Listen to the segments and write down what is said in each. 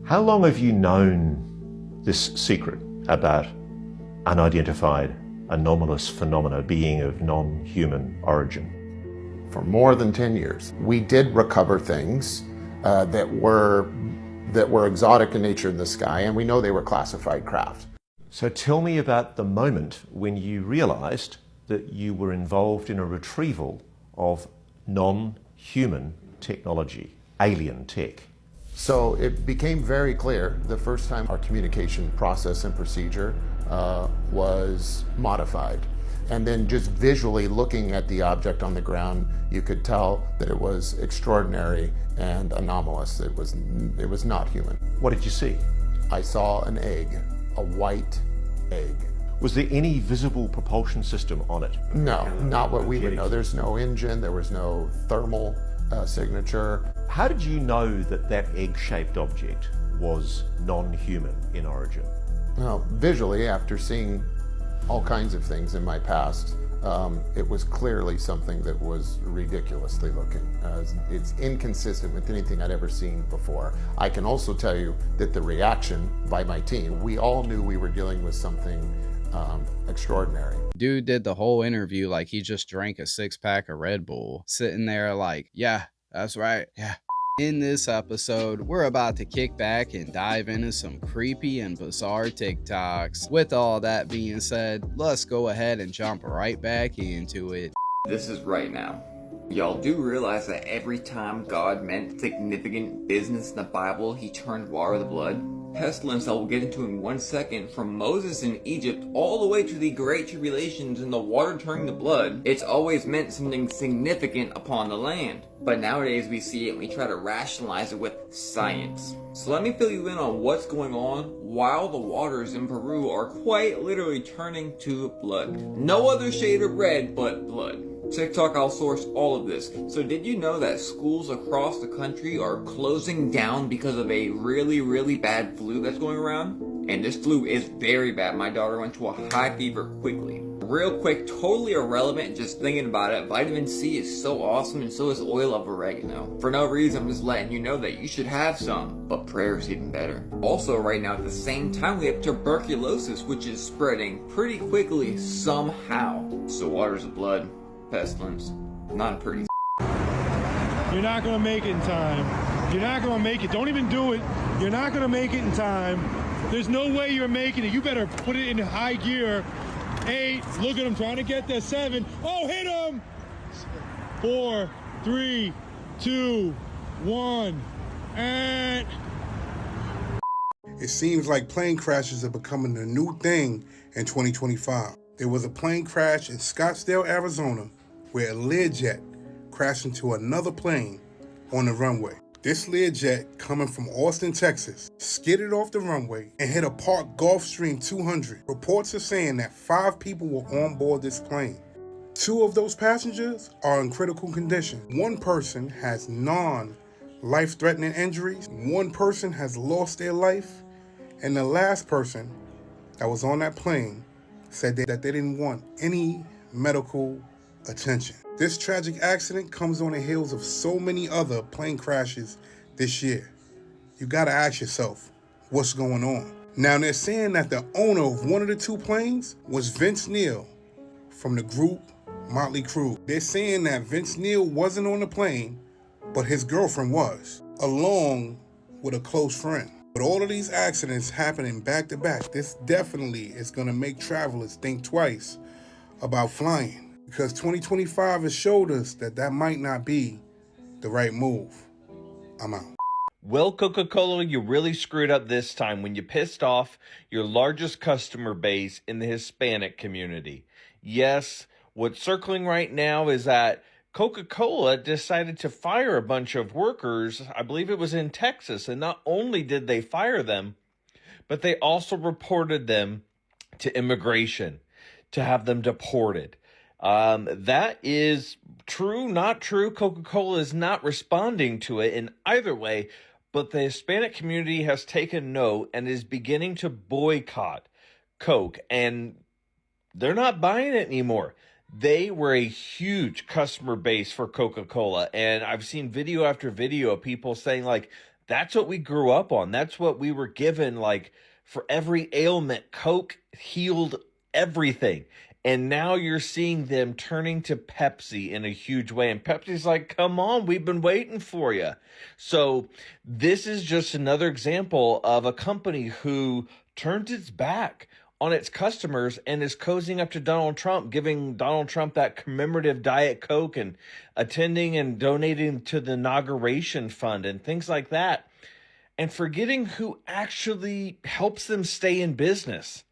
How long have you known this secret about unidentified, anomalous phenomena being of non-human origin? For more than 10 years. We did recover things that were exotic in nature in the sky, and we know they were classified craft. So tell me about the moment when you realized that you were involved in a retrieval of non-human technology, alien tech. So it became very clear the first time our communication process and procedure was modified. And then just visually looking at the object on the ground, you could tell that it was extraordinary and anomalous. It was not human. What did you see? I saw an egg, a white egg. Was there any visible propulsion system on it? No, not what we would know. There's no engine, there was no thermal signature. How did you know that that egg-shaped object was non-human in origin? Well, visually, after seeing all kinds of things in my past, it was clearly something that was ridiculously looking. It's inconsistent with anything I'd ever seen before. I can also tell you that the reaction by my team, we all knew we were dealing with something extraordinary. Dude did the whole interview like he just drank a 6-pack of Red Bull, sitting there like, yeah, that's right, yeah. In this episode, we're about to kick back and dive into some creepy and bizarre TikToks. With all that being said, let's go ahead and jump right back into it. This is right now. Y'all do realize that every time God meant significant business in the Bible, he turned water to blood? Pestilence I will get into in 1 second, from Moses in Egypt all the way to the Great Tribulations and the water turning to blood, it's always meant something significant upon the land. But nowadays we see it and we try to rationalize it with science. So let me fill you in on what's going on while the waters in Peru are quite literally turning to blood. No other shade of red but blood. TikTok, I'll source all of this. So did you know that schools across the country are closing down because of a really bad flu that's going around? And this flu is very bad. My daughter went to a high fever quickly. Real quick, totally irrelevant, just thinking about it, vitamin C is so awesome and so is oil of oregano. For no reason, I'm just letting you know that you should have some, but prayer is even better. Also right now at the same time we have tuberculosis, which is spreading pretty quickly somehow. So waters of blood. Pestilence. Not a pretty. You're not gonna make it in time. You're not gonna make it. Don't even do it. You're not gonna make it in time. There's no way you're making it. You better put it in high gear. 8. Look at him trying to get there. 7. Oh, hit him! 4, 3, 2, 1, and. It seems like plane crashes are becoming the new thing in 2025. There was a plane crash in Scottsdale, Arizona, where a Learjet crashed into another plane on the runway. This Learjet, coming from Austin, Texas, skidded off the runway and hit a parked Gulfstream 200. Reports are saying that 5 people were on board this plane. 2 of those passengers are in critical condition. 1 person has non-life-threatening injuries. 1 person has lost their life. And the last person that was on that plane said that they didn't want any medical attention. This tragic accident comes on the heels of so many other plane crashes this year. You gotta ask yourself, what's going on? Now they're saying that the owner of one of the 2 planes was Vince Neil from the group Motley Crue. They're saying that Vince Neil wasn't on the plane, but his girlfriend was, along with a close friend. But all of these accidents happening back to back, this definitely is going to make travelers think twice about flying, because 2025 has showed us that that might not be the right move. I'm out. Well, Coca-Cola, you really screwed up this time when you pissed off your largest customer base in the Hispanic community. Yes, what's circling right now is that Coca-Cola decided to fire a bunch of workers, I believe it was in Texas, and not only did they fire them, but they also reported them to immigration to have them deported. That is true, not true. Coca-Cola is not responding to it in either way, but the Hispanic community has taken note and is beginning to boycott Coke, and they're not buying it anymore. They were a huge customer base for Coca-Cola, and I've seen video after video of people saying, like, That's what we grew up on. That's what we were given. Like, for every ailment, Coke healed everything. And now you're seeing them turning to Pepsi in a huge way. And Pepsi's like, come on, we've been waiting for you. So this is just another example of a company who turned its back on its customers and is cozying up to Donald Trump, giving Donald Trump that commemorative Diet Coke and attending and donating to the inauguration fund and things like that, and forgetting who actually helps them stay in business.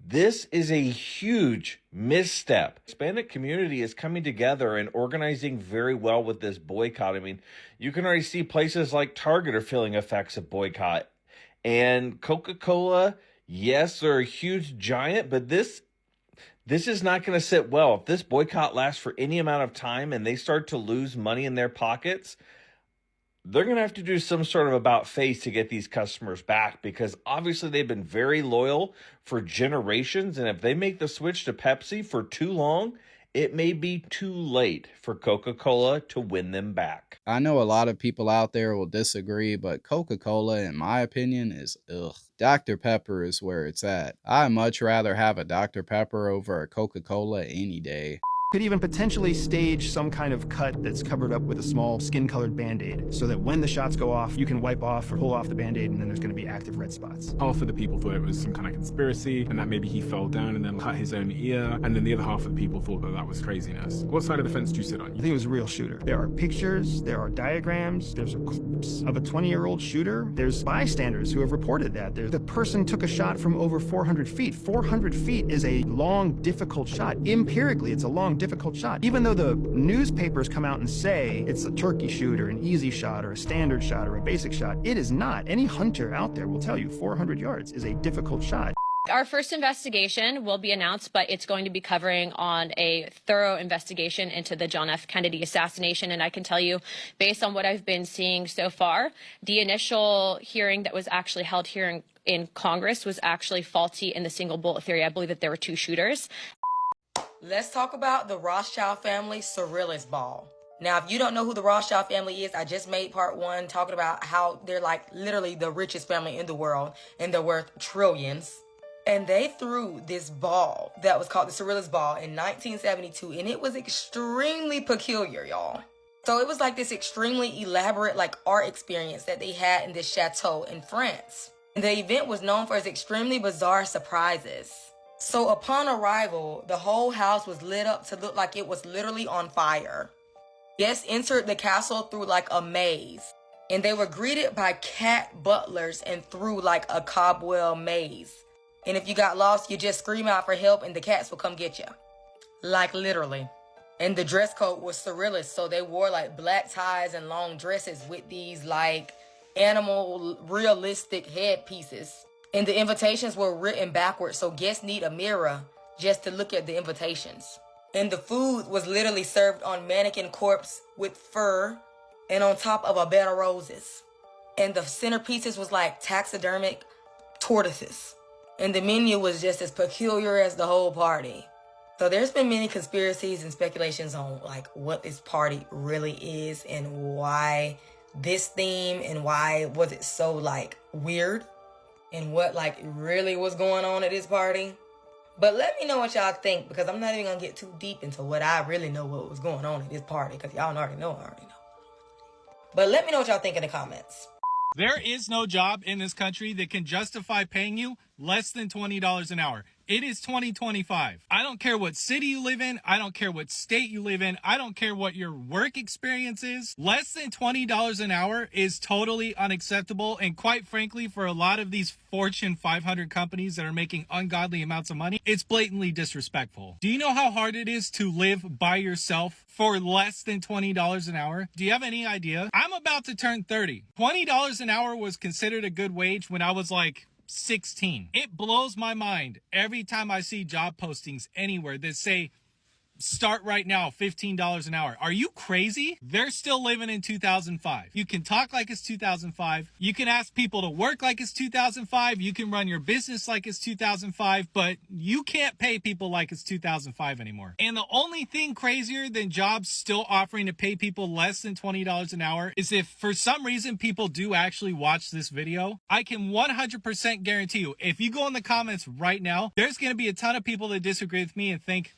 This is a huge misstep. The Hispanic community is coming together and organizing very well with this boycott. I mean, you can already see places like Target are feeling effects of boycott. And Coca-Cola, yes, they're a huge giant, but this is not going to sit well. If this boycott lasts for any amount of time and they start to lose money in their pockets, they're going to have to do some sort of about face to get these customers back, because obviously they've been very loyal for generations. And if they make the switch to Pepsi for too long, it may be too late for Coca-Cola to win them back. I know a lot of people out there will disagree, but Coca-Cola, in my opinion, is ugh. Dr. Pepper is where it's at. I much rather have a Dr. Pepper over a Coca-Cola any day. Could even potentially stage some kind of cut that's covered up with a small skin-colored Band-Aid so that when the shots go off, you can wipe off or pull off the Band-Aid and then there's going to be active red spots. Half of the people thought it was some kind of conspiracy and that maybe he fell down and then cut his own ear, and then the other half of the people thought that that was craziness. What side of the fence do you sit on? I think it was a real shooter. There are pictures, there are diagrams, there's a corpse of a 20-year-old shooter. There's bystanders who have reported that. The person took a shot from over 400 feet. 400 feet is a long, difficult shot. Empirically, it's a long, difficult shot. Even though the newspapers come out and say it's a turkey shoot or an easy shot or a standard shot or a basic shot, it is not. Any hunter out there will tell you 400 yards is a difficult shot. Our first investigation will be announced, but it's going to be covering on a thorough investigation into the John F. Kennedy assassination. And I can tell you, based on what I've been seeing so far, the initial hearing that was actually held here in Congress was actually faulty in the single bullet theory. I believe that there were two shooters. Let's talk about the Rothschild family surrealist ball. Now, if you don't know who the Rothschild family is, I just made part one talking about how they're like literally the richest family in the world and they're worth trillions. And they threw this ball that was called the surrealist ball in 1972, and it was extremely peculiar, y'all. So it was like this extremely elaborate like art experience that they had in this chateau in France. And the event was known for its extremely bizarre surprises. So upon arrival, the whole house was lit up to look like it was literally on fire. Guests entered the castle through like a maze, and they were greeted by cat butlers and through like a cobweb maze. And if you got lost, you just scream out for help and the cats will come get you. Like literally. And the dress code was surrealist, so they wore like black ties and long dresses with these like animal realistic headpieces. And the invitations were written backwards, so guests need a mirror just to look at the invitations. And the food was literally served on mannequin corpse with fur and on top of a bed of roses. And the centerpieces was like taxidermic tortoises. And the menu was just as peculiar as the whole party. So there's been many conspiracies and speculations on like what this party really is and why this theme and why was it so like weird. And what like really was going on at this party. But let me know what y'all think, because I'm not even gonna get too deep into what I really know what was going on at this party, because y'all already know. But let me know what y'all think in the comments. There is no job in this country that can justify paying you less than $20 an hour. It is 2025. I don't care what city you live in. I don't care what state you live in. I don't care what your work experience is. Less than $20 an hour is totally unacceptable. And quite frankly, for a lot of these Fortune 500 companies that are making ungodly amounts of money, it's blatantly disrespectful. Do you know how hard it is to live by yourself for less than $20 an hour? Do you have any idea? I'm about to turn 30. $20 an hour was considered a good wage when I was like 16. It blows my mind every time I see job postings anywhere that say start right now, $15 an hour. Are you crazy? They're still living in 2005. You can talk like it's 2005. You can ask people to work like it's 2005. You can run your business like it's 2005, but you can't pay people like it's 2005 anymore. And the only thing crazier than jobs still offering to pay people less than $20 an hour is if for some reason people do actually watch this video, I can 100% guarantee you, if you go in the comments right now, there's going to be a ton of people that disagree with me and think,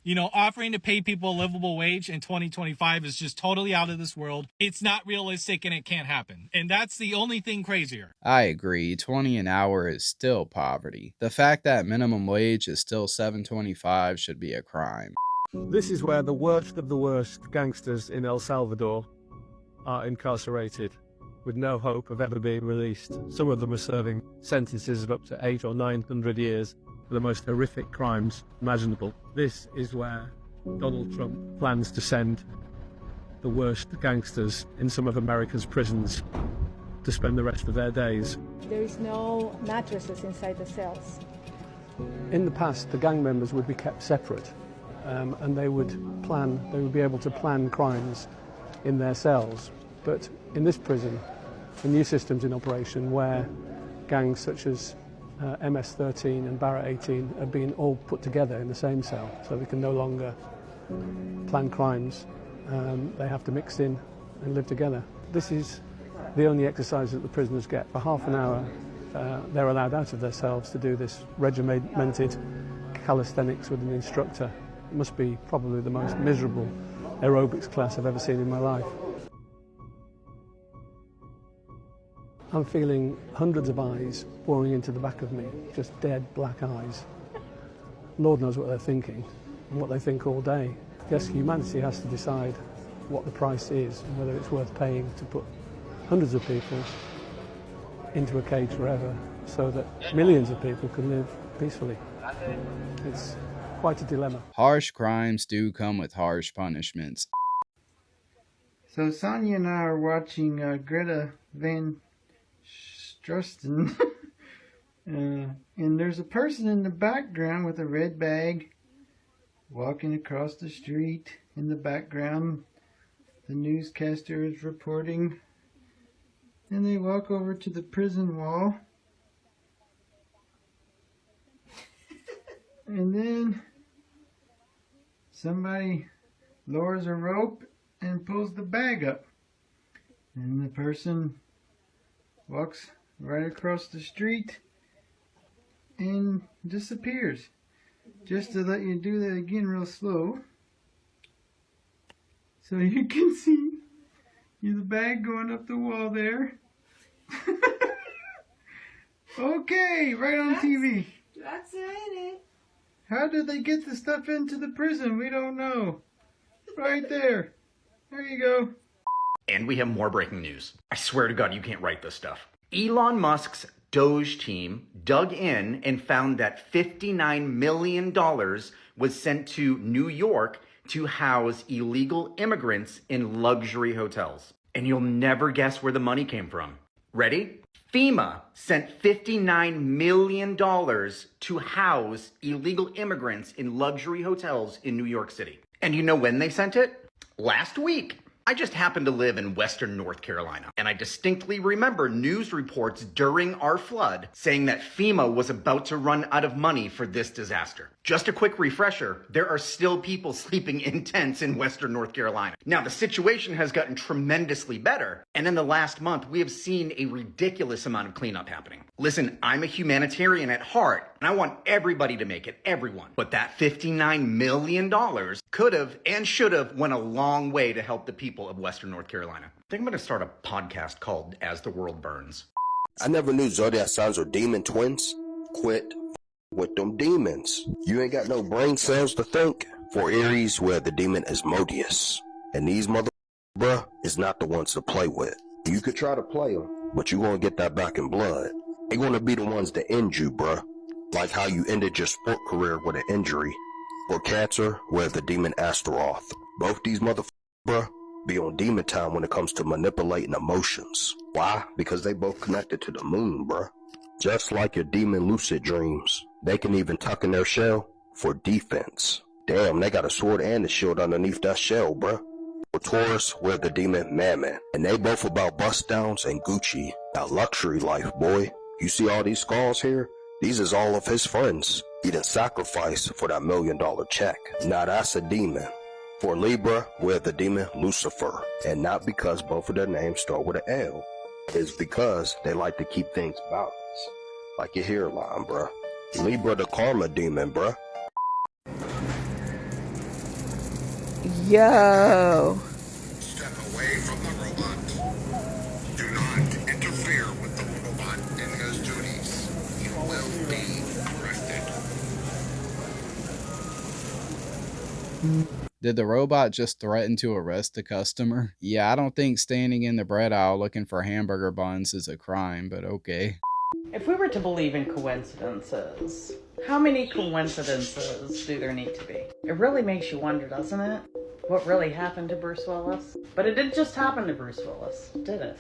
you know, offering to pay people a livable wage in 2025 is just totally out of this world. It's not realistic and it can't happen. And that's the only thing crazier. I agree. 20 an hour is still poverty. The fact that minimum wage is still $7.25 should be a crime. This is where the worst of the worst gangsters in El Salvador are incarcerated with no hope of ever being released. Some of them are serving sentences of up to 800 or 900 years. The most horrific crimes imaginable. This is where Donald Trump plans to send the worst gangsters in some of America's prisons to spend the rest of their days. There is no mattresses inside the cells. In the past, the gang members would be kept separate, and they would be able to plan crimes in their cells. But in this prison, a new system's in operation where gangs such as MS-13 and Barrett 18 are being all put together in the same cell, so they can no longer plan crimes. They have to mix in and live together. This is the only exercise that the prisoners get. For half an hour, they're allowed out of their cells to do this regimented calisthenics with an instructor. It must be probably the most miserable aerobics class I've ever seen in my life. I'm feeling hundreds of eyes pouring into the back of me, just dead black eyes. Lord knows what they're thinking, and what they think all day. I guess humanity has to decide what the price is, and whether it's worth paying to put hundreds of people into a cage forever, so that millions of people can live peacefully. It's quite a dilemma. Harsh crimes do come with harsh punishments. So Sonia and I are watching Greta Van Strusten, and there's a person in the background with a red bag walking across the street. In the background, the newscaster is reporting, and they walk over to the prison wall, and then somebody lowers a rope and pulls the bag up, and the person walks right across the street and disappears. Just to let you do that again real slow, so you can see the bag going up the wall there. Okay, right on TV. That's it. How did they get the stuff into the prison? We don't know. Right there. There you go. And we have more breaking news. I swear to God, you can't write this stuff. Elon Musk's Doge team dug in and found that $59 million was sent to New York to house illegal immigrants in luxury hotels. And you'll never guess where the money came from. Ready? FEMA sent $59 million to house illegal immigrants in luxury hotels in New York City. And you know when they sent it? Last week. I just happen to live in Western North Carolina, and I distinctly remember news reports during our flood saying that FEMA was about to run out of money for this disaster. Just a quick refresher, there are still people sleeping in tents in Western North Carolina. Now, the situation has gotten tremendously better, and in the last month, we have seen a ridiculous amount of cleanup happening. Listen, I'm a humanitarian at heart, and I want everybody to make it, everyone. But that $59 million could have and should have went a long way to help the people of Western North Carolina. I think I'm going to start a podcast called As the World Burns. I never knew Zodiac signs were demon twins. Quit with them demons. You ain't got no brain cells to think. For Aries, where the demon is Modius. And these bruh is not the ones to play with. You could try to play them, but you won't get that back in blood. They gonna be the ones that end you, bruh. Like how you ended your sport career with an injury. Or Cancer, where the demon Astaroth. Both these bruh be on demon time when it comes to manipulating emotions. Why? Because they both connected to the moon, bruh. Just like your demon lucid dreams, they can even tuck in their shell for defense. Damn, they got a sword and a shield underneath that shell, bruh. For Taurus, we're the demon Mammon. And they both about bust downs and Gucci. That luxury life, boy. You see all these scars here? These is all of his friends. He done sacrificed for that $1 million check. Now that's a demon. For Libra, we're the demon Lucifer. And not because both of their names start with an L. It's because they like to keep things balanced. Like your hairline, bruh. Libra the karma demon, bruh. Yo. Step away from the robot. Do not interfere with the robot in his duties. You will be arrested. Did the robot just threaten to arrest the customer? Yeah, I don't think standing in the bread aisle looking for hamburger buns is a crime, but okay. If we were to believe in coincidences, how many coincidences do there need to be? It really makes you wonder, doesn't it? What really happened to Bruce Willis? But it didn't just happen to Bruce Willis, did it?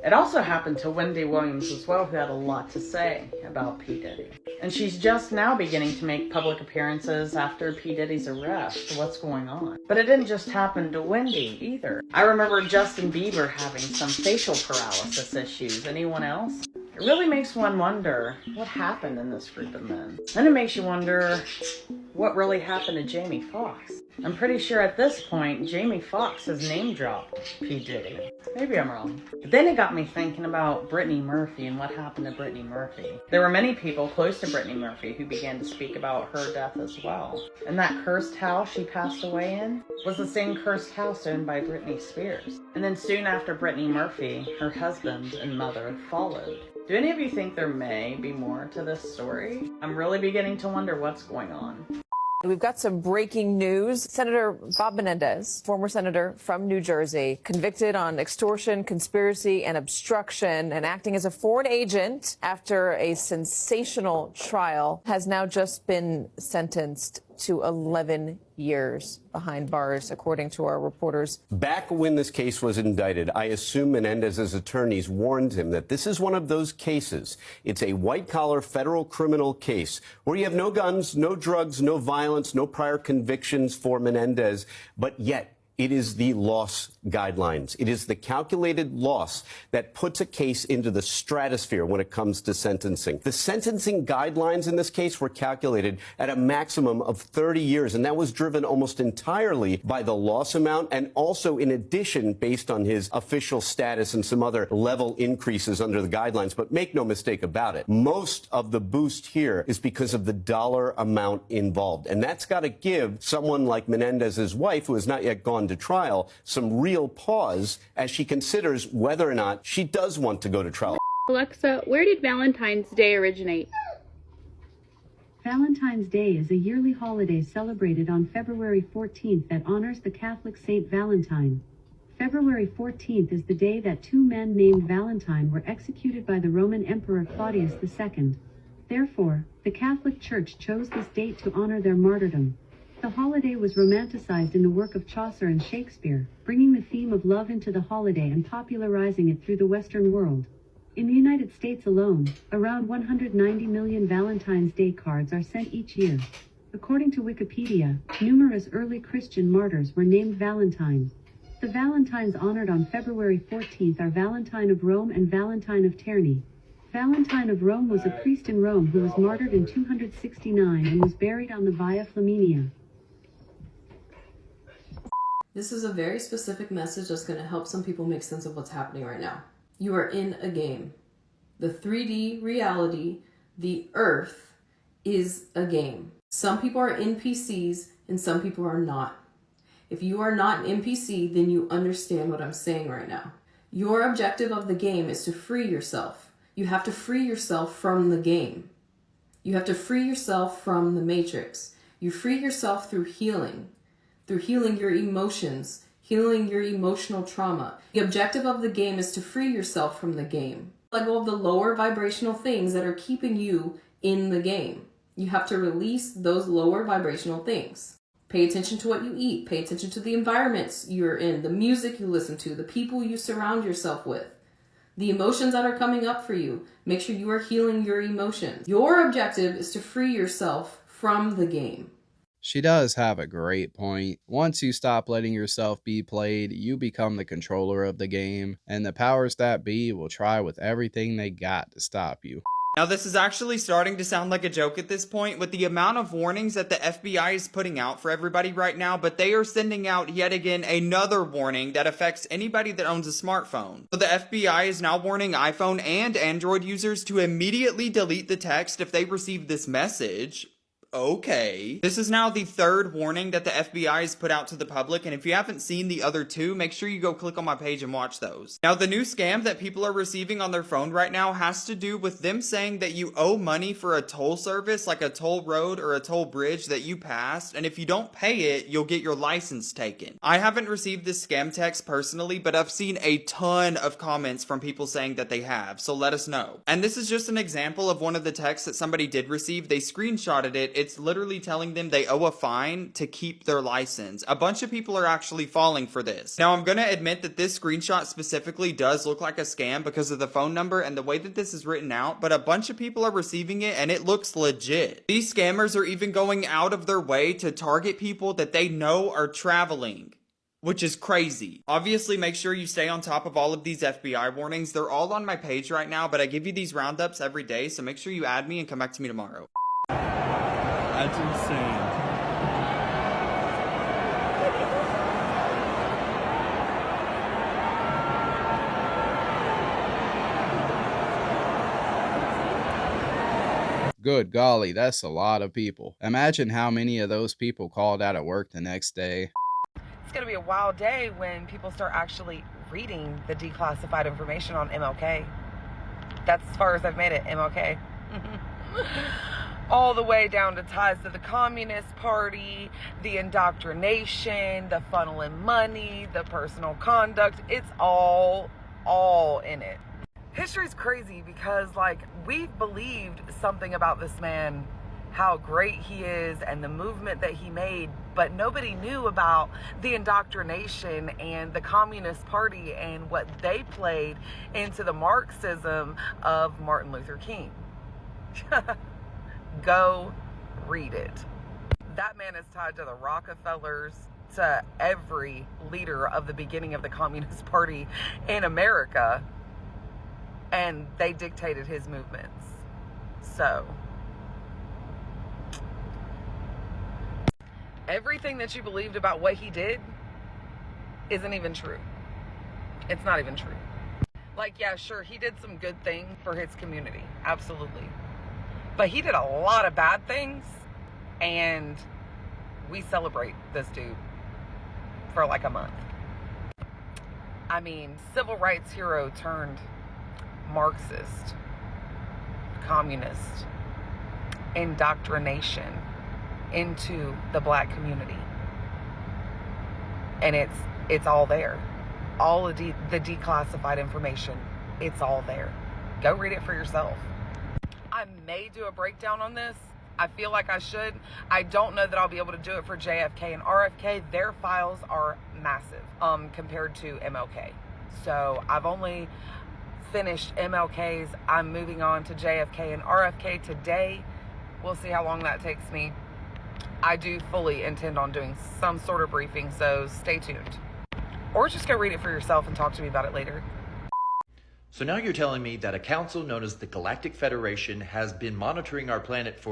It also happened to Wendy Williams as well, who had a lot to say about P. Diddy. And she's just now beginning to make public appearances after P. Diddy's arrest. What's going on? But it didn't just happen to Wendy either. I remember Justin Bieber having some facial paralysis issues. Anyone else? It really makes one wonder what happened in this group of men. Then it makes you wonder what really happened to Jamie Foxx. I'm pretty sure at this point, Jamie Foxx has name-dropped P. Diddy. Maybe I'm wrong. But then it got me thinking about Britney Murphy and what happened to Britney Murphy. There were many people close to Britney Murphy who began to speak about her death as well. And that cursed house she passed away in was the same cursed house owned by Britney Spears. And then soon after Britney Murphy, her husband and mother followed. Do any of you think there may be more to this story? I'm really beginning to wonder what's going on. We've got some breaking news. Senator Bob Menendez, former senator from New Jersey, convicted on extortion, conspiracy, and obstruction, and acting as a foreign agent after a sensational trial, has now just been sentenced to 11 years behind bars, according to our reporters. Back when this case was indicted, I assume Menendez's attorneys warned him that this is one of those cases. It's a white-collar federal criminal case where you have no guns, no drugs, no violence, no prior convictions for Menendez, but yet it is the loss guidelines. It is the calculated loss that puts a case into the stratosphere when it comes to sentencing. The sentencing guidelines in this case were calculated at a maximum of 30 years, and that was driven almost entirely by the loss amount and also, in addition, based on his official status and some other level increases under the guidelines. But make no mistake about it, most of the boost here is because of the dollar amount involved. And that's got to give someone like Menendez's wife, who has not yet gone to trial, some real pause as she considers whether or not she does want to go to trial. Alexa, where did Valentine's Day originate? Valentine's Day is a yearly holiday celebrated on February 14th that honors the Catholic Saint Valentine. February 14th is the day that two men named Valentine were executed by the Roman Emperor Claudius II. Therefore, the Catholic Church chose this date to honor their martyrdom. The holiday was romanticized in the work of Chaucer and Shakespeare, bringing the theme of love into the holiday and popularizing it through the Western world. In the United States alone, around 190 million Valentine's Day cards are sent each year. According to Wikipedia, numerous early Christian martyrs were named Valentine. The Valentines honored on February 14th are Valentine of Rome and Valentine of Terni. Valentine of Rome was a priest in Rome who was martyred in 269 and was buried on the Via Flaminia. This is a very specific message that's going to help some people make sense of what's happening right now. You are in a game. The 3D reality, the Earth, is a game. Some people are NPCs and some people are not. If you are not an NPC, then you understand what I'm saying right now. Your objective of the game is to free yourself. You have to free yourself from the game. You have to free yourself from the matrix. You free yourself through healing your emotions, healing your emotional trauma. The objective of the game is to free yourself from the game. Let go of the lower vibrational things that are keeping you in the game. You have to release those lower vibrational things. Pay attention to what you eat. Pay attention to the environments you're in, the music you listen to, the people you surround yourself with, the emotions that are coming up for you. Make sure you are healing your emotions. Your objective is to free yourself from the game. She does have a great point. Once you stop letting yourself be played, you become the controller of the game, and the powers that be will try with everything they got to stop you. Now, this is actually starting to sound like a joke at this point with the amount of warnings that the FBI is putting out for everybody right now, but they are sending out yet again another warning that affects anybody that owns a smartphone. So the FBI is now warning iPhone and Android users to immediately delete the text if they receive this message. Okay. This is now the third warning that the FBI has put out to the public, and if you haven't seen the other two, make sure you go click on my page and watch those. Now, the new scam that people are receiving on their phone right now has to do with them saying that you owe money for a toll service, like a toll road or a toll bridge that you passed, and if you don't pay it, you'll get your license taken. I haven't received this scam text personally, but I've seen a ton of comments from people saying that they have, so let us know. And this is just an example of one of the texts that somebody did receive. They screenshotted it. It's literally telling them they owe a fine to keep their license. A bunch of people are actually falling for this. Now, I'm gonna admit that this screenshot specifically does look like a scam because of the phone number and the way that this is written out, but a bunch of people are receiving it and it looks legit. These scammers are even going out of their way to target people that they know are traveling, which is crazy. Obviously, make sure you stay on top of all of these FBI warnings. They're all on my page right now, but I give you these roundups every day, so make sure you add me and come back to me tomorrow. That's insane. Good golly, that's a lot of people. Imagine how many of those people called out of work the next day. It's going to be a wild day when people start actually reading the declassified information on MLK. That's as far as I've made it, MLK. All the way down to ties to the Communist Party, the indoctrination, the funneling money, the personal conduct. It's all in it. History's crazy because, like, we've believed something about this man, how great he is and the movement that he made, but nobody knew about the indoctrination and the Communist Party and what they played into the Marxism of Martin Luther King. Go read it. That man is tied to the Rockefellers, to every leader of the beginning of the Communist Party in America, and they dictated his movements. So, everything that you believed about what he did isn't even true. It's not even true. Like, yeah, sure, he did some good things for his community. Absolutely. But he did a lot of bad things, and we celebrate this dude for like a month. I mean, civil rights hero turned Marxist, communist, indoctrination into the black community. And it's all there. All of the declassified information, it's all there. Go read it for yourself. I may do a breakdown on this. I feel like I should. I don't know that I'll be able to do it for JFK and RFK. Their files are massive compared to MLK. So I've only finished MLK's. I'm moving on to JFK and RFK today. We'll see how long that takes me. I do fully intend on doing some sort of briefing, so stay tuned. Or just go read it for yourself and talk to me about it later. So now you're telling me that a council known as the Galactic Federation has been monitoring our planet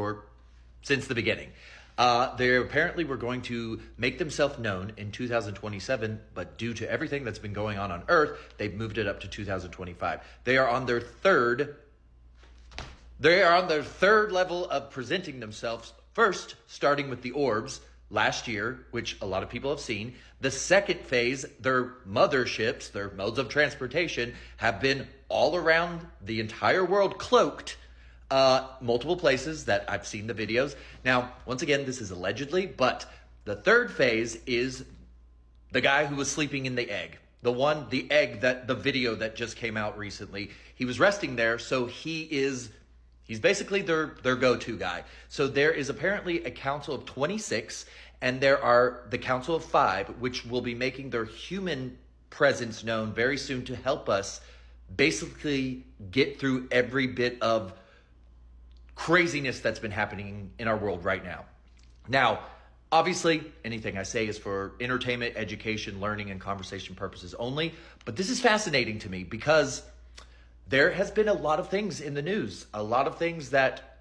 since the beginning. They apparently were going to make themselves known in 2027, but due to everything that's been going on Earth, they've moved it up to 2025. They are on their third level of presenting themselves. First, starting with the orbs last year, which a lot of people have seen. The second phase, their motherships, their modes of transportation, have been all around the entire world, cloaked, multiple places that I've seen the videos. Now, once again, this is allegedly, but the third phase is the guy who was sleeping in the egg. The egg that the video that just came out recently, he was resting there, so he's basically their go-to guy. So there is apparently a council of 26, and there are the council of 5, which will be making their human presence known very soon to help us basically get through every bit of craziness that's been happening in our world right now. Now, Obviously, anything I say is for entertainment, education, learning, and conversation purposes only. But this is fascinating to me because there has been a lot of things in the news, a lot of things that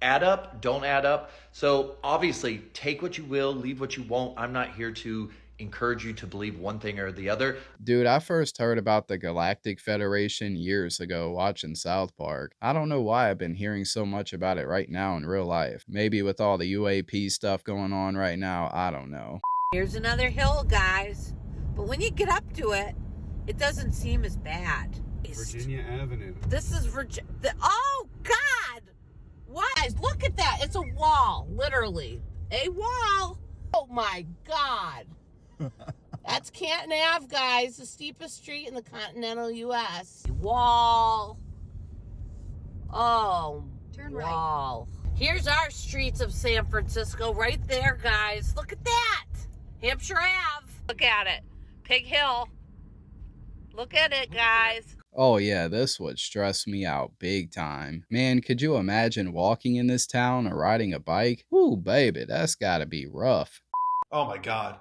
add up, don't add up. So obviously, take what you will, leave what you won't. I'm not here to encourage you to believe one thing or the other. Dude, I first heard about the Galactic Federation years ago watching South Park. I don't know why I've been hearing so much about it right now in real life. Maybe with all the UAP stuff going on right now, I don't know. Here's another hill, guys. But when you get up to it, it doesn't seem as bad. Virginia Avenue. This is oh, God! What? Guys, look at that. It's a wall, literally. A wall. Oh, my God. That's Canton Ave, guys. The steepest street in the continental U.S. Wall. Oh, turn wall. Right. Here's our streets of San Francisco right there, guys. Look at that. Hampshire Ave. Look at it. Pig Hill. Look at it, guys. Oh yeah, this would stress me out big time. Man, could you imagine walking in this town or riding a bike? Ooh, baby, that's gotta be rough. Oh my God.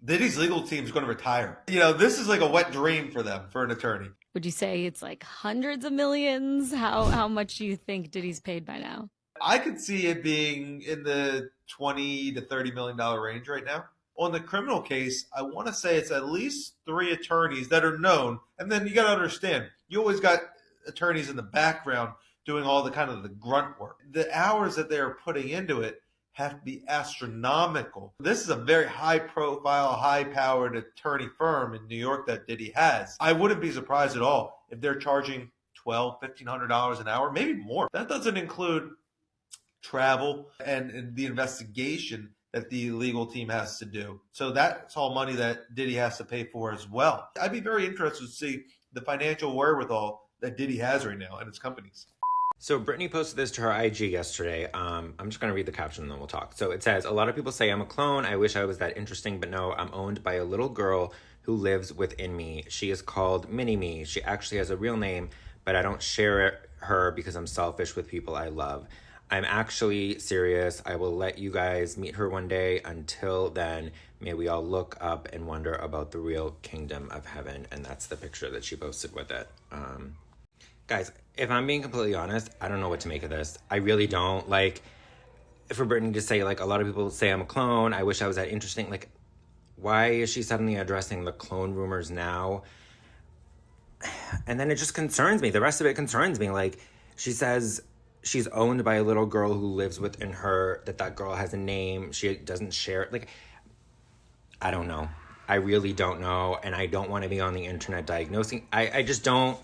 Diddy's legal team is going to retire. You know, this is like a wet dream for them, for an attorney. Would you say it's like hundreds of millions? How much do you think Diddy's paid by now? I could see it being in the $20 to $30 million range right now. On the criminal case, I want to say it's at least 3 attorneys that are known. And then you got to understand, you always got attorneys in the background doing all the kind of the grunt work. The hours that they're putting into it have to be astronomical. This is a very high-profile, high-powered attorney firm in New York that Diddy has. I wouldn't be surprised at all if they're charging $1,200, $1,500 an hour, maybe more. That doesn't include travel and the investigation that the legal team has to do. So that's all money that Diddy has to pay for as well. I'd be very interested to see the financial wherewithal that Diddy has right now and its companies. So Britney posted this to her IG yesterday. I'm just going to read the caption and then we'll talk. So it says, a lot of people say I'm a clone. I wish I was that interesting, but no, I'm owned by a little girl who lives within me. She is called Mini-Me. She actually has a real name, but I don't share her because I'm selfish with people I love. I'm actually serious. I will let you guys meet her one day. Until then, may we all look up and wonder about the real kingdom of heaven. And that's the picture that she posted with it. Guys, if I'm being completely honest, I don't know what to make of this. I really don't. Like, for Britney to say, like, a lot of people say I'm a clone. I wish I was that interesting. Like, why is she suddenly addressing the clone rumors now? And then it just concerns me. The rest of it concerns me. Like, she says she's owned by a little girl who lives within her, that girl has a name. She doesn't share it. Like, I don't know. I really don't know. And I don't want to be on the internet diagnosing. I just don't.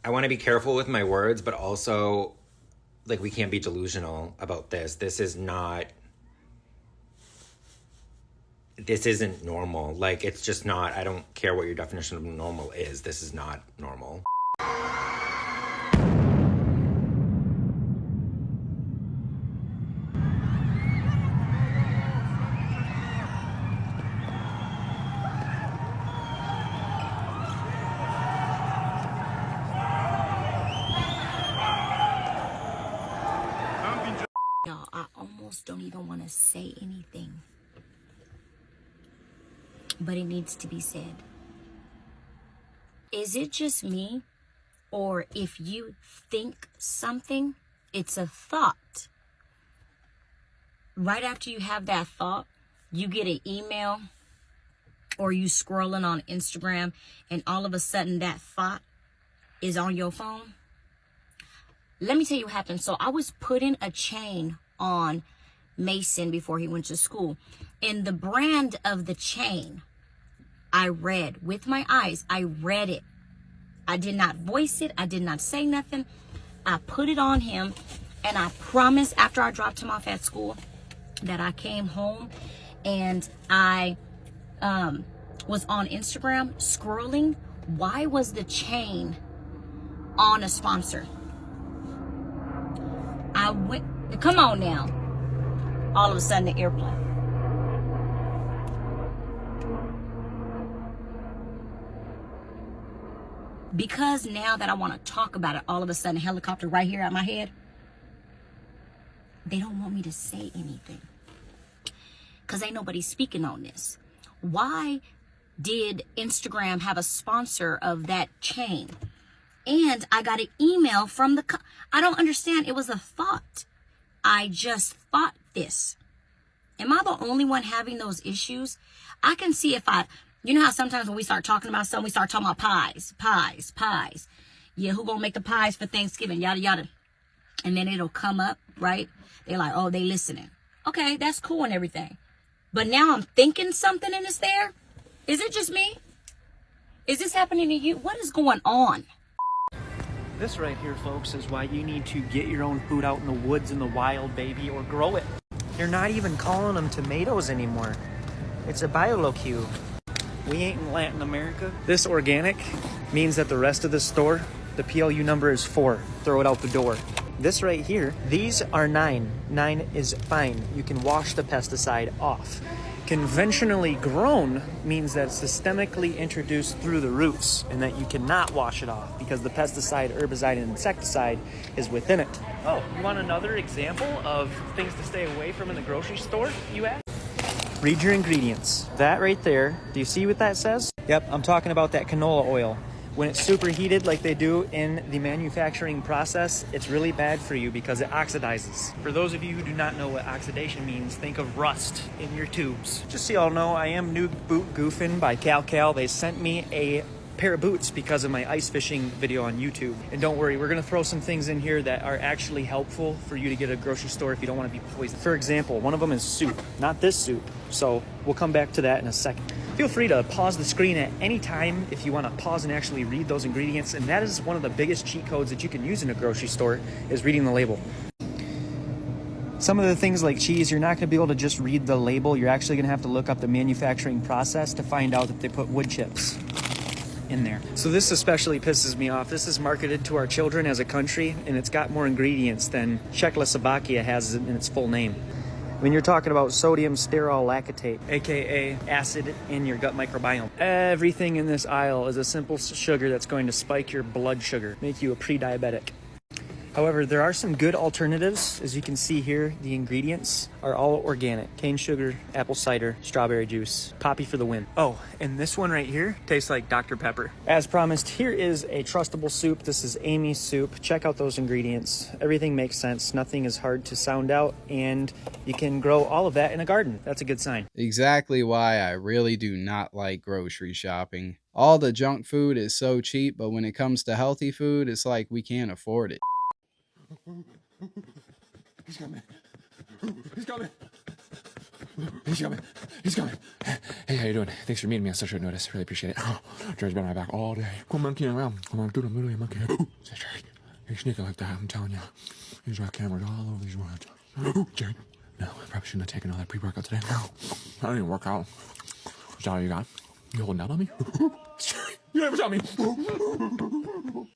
I want to be careful with my words, but also, like, we can't be delusional about this. This isn't normal. Like, it's just not. I don't care what your definition of normal is. This is not normal. Don't even want to say anything, but it needs to be said. Is it just me, or if you think something, it's a thought? Right after you have that thought, you get an email or you scrolling on Instagram and all of a sudden that thought is on your phone? Let me tell you what happened. So I was putting a chain on Mason before he went to school. And the brand of the chain, I read with my eyes. I read it. I did not voice it. I did not say nothing. I put it on him. And I promised after I dropped him off at school that I came home and I was on Instagram scrolling. Why was the chain on a sponsor? I went, come on now. All of a sudden, the airplane. Because now that I want to talk about it, all of a sudden, a helicopter right here at my head. They don't want me to say anything. because ain't nobody speaking on this. Why did Instagram have a sponsor of that chain? And I got an email from I don't understand. It was a thought. I just thought this. Am I the only one having those issues? I can see if you know how sometimes when we start talking about something, we start talking about pies. Yeah, who gonna make the pies for Thanksgiving? Yada, yada. And then it'll come up, right? They're like, oh, they listening. Okay, that's cool and everything. But now I'm thinking something and it's there. Is it just me? Is this happening to you? What is going on? This right here, folks, is why you need to get your own food out in the woods in the wild, baby, or grow it. They're not even calling them tomatoes anymore. It's a biolocue. We ain't in Latin America. This organic means that the rest of the store, the PLU number is 4. Throw it out the door. This right here, these are 9. 9 is fine. You can wash the pesticide off. Conventionally grown means that it's systemically introduced through the roots and that you cannot wash it off because the pesticide, herbicide, and insecticide is within it. Oh, you want another example of things to stay away from in the grocery store, you ask? Read your ingredients. That right there, do you see what that says? Yep, I'm talking about that canola oil. When it's superheated like they do in the manufacturing process, it's really bad for you because it oxidizes. For those of you who do not know what oxidation means, think of rust in your tubes. Just so y'all know, I am New Boot Goofin' by Cal. They sent me a pair of boots because of my ice fishing video on YouTube. And don't worry, we're gonna throw some things in here that are actually helpful for you to get at a grocery store if you don't wanna be poisoned. For example, one of them is soup, not this soup. So we'll come back to that in a second. Feel free to pause the screen at any time if you wanna pause and actually read those ingredients. And that is one of the biggest cheat codes that you can use in a grocery store is reading the label. Some of the things like cheese, you're not gonna be able to just read the label. You're actually gonna have to look up the manufacturing process to find out that they put wood chips in there. So this especially pisses me off. This is marketed to our children as a country, and it's got more ingredients than Czechoslovakia has in its full name. When you're talking about sodium sterol lactate, aka acid in your gut microbiome, everything in this aisle is a simple sugar that's going to spike your blood sugar, make you a pre-diabetic. However, there are some good alternatives. As you can see here, the ingredients are all organic. Cane sugar, apple cider, strawberry juice, poppy for the win. Oh, and this one right here tastes like Dr. Pepper. As promised, here is a trustable soup. This is Amy's soup. Check out those ingredients. Everything makes sense. Nothing is hard to sound out, and you can grow all of that in a garden. That's a good sign. Exactly why I really do not like grocery shopping. All the junk food is so cheap, but when it comes to healthy food, it's like we can't afford it. He's coming. He's coming. He's coming. He's coming. Hey, how you doing? Thanks for meeting me on such short notice. Really appreciate it. Jerry's been on my back all day. Come on, Come on, dude, I'm literally a monkey. Jerry, he's sneaking like that, I'm telling you. He's got cameras all over these words. Jerry, no, I probably shouldn't have taken all that pre-workout today. No, I don't even work out. Is that all you got? You holding out on me? Jerry, you never tell me.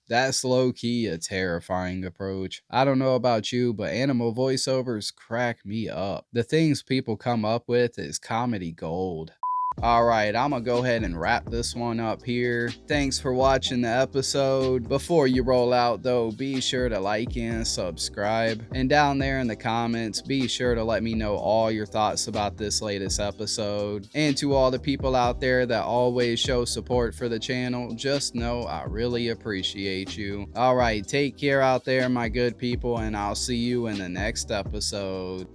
That's low-key a terrifying approach. I don't know about you, but animal voiceovers crack me up. The things people come up with is comedy gold. Alright, I'm gonna go ahead and wrap this one up here. Thanks for watching the episode. Before you roll out though, be sure to like and subscribe. And down there in the comments, be sure to let me know all your thoughts about this latest episode. And to all the people out there that always show support for the channel, just know I really appreciate you. Alright, take care out there, my good people, and I'll see you in the next episode.